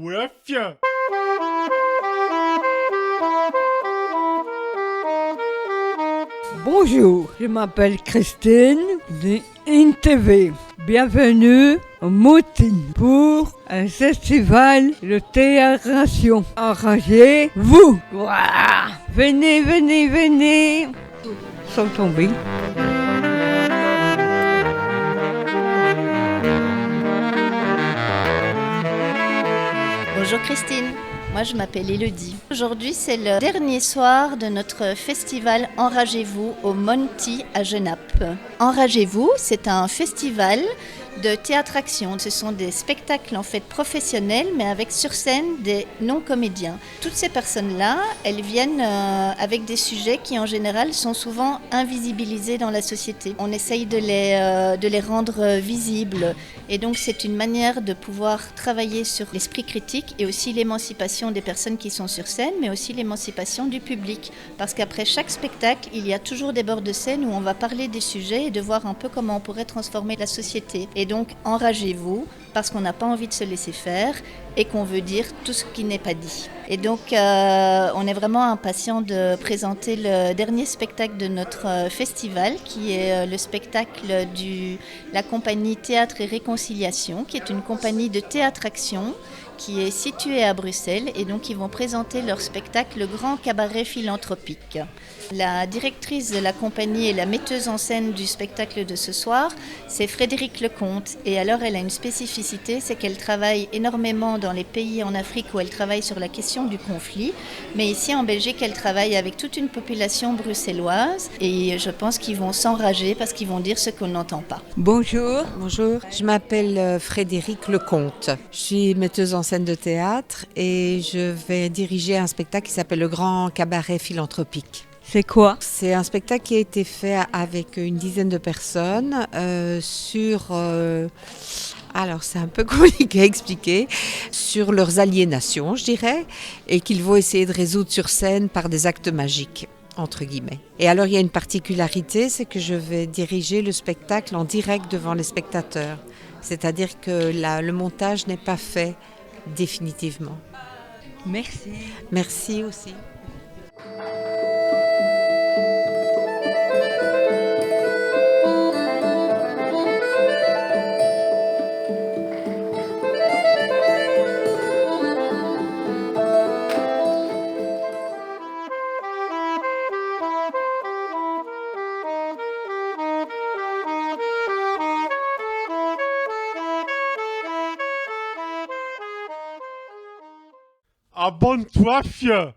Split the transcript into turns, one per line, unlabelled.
ouais, fier.
Bonjour, je m'appelle Christine de InTV. Bienvenue au Moutine pour un festival de théâtration. Enragez-vous! Voilà. Venez, venez, venez! Sans tomber.
Bonjour Christine, moi je m'appelle Elodie. Aujourd'hui c'est le dernier soir de notre festival Enragez-vous au Monty à Genappe. Enragez-vous, c'est un festival de théâtre-action. Ce sont des spectacles en fait professionnels mais avec sur scène des non-comédiens. Toutes ces personnes-là, elles viennent avec des sujets qui en général sont souvent invisibilisés dans la société. On essaye de les rendre visibles et donc c'est une manière de pouvoir travailler sur l'esprit critique et aussi l'émancipation des personnes qui sont sur scène mais aussi l'émancipation du public. Parce qu'après chaque spectacle, il y a toujours des bords de scène où on va parler des sujets et de voir un peu comment on pourrait transformer la société. Et donc, enragez-vous, parce qu'on n'a pas envie de se laisser faire et qu'on veut dire tout ce qui n'est pas dit. Et donc, on est vraiment impatient de présenter le dernier spectacle de notre festival, qui est le spectacle de la compagnie Théâtre et Réconciliation, qui est une compagnie de théâtre-action qui est située à Bruxelles. Et donc, ils vont présenter leur spectacle Le Grand Cabaret Philanthropique. La directrice de la compagnie et la metteuse en scène du spectacle de ce soir, c'est Frédéric Lecomte. Et alors, elle a une spécificité, c'est qu'elle travaille énormément dans les pays en Afrique où elle travaille sur la question du conflit. Mais ici, en Belgique, elle travaille avec toute une population bruxelloise. Et je pense qu'ils vont s'enrager parce qu'ils vont dire ce qu'on n'entend pas.
Bonjour. Bonjour, je m'appelle Frédéric Lecomte. Je suis metteuse en scène de théâtre et je vais diriger un spectacle qui s'appelle Le Grand Cabaret Philanthropique.
C'est quoi?
C'est un spectacle qui a été fait avec une dizaine de personnes alors c'est un peu compliqué à expliquer, sur leurs aliénations, je dirais, et qu'ils vont essayer de résoudre sur scène par des actes magiques, entre guillemets. Et alors il y a une particularité, c'est que je vais diriger le spectacle en direct devant les spectateurs. C'est-à-dire que le montage n'est pas fait définitivement.
Merci.
Merci aussi.
Abonne-toi, fier.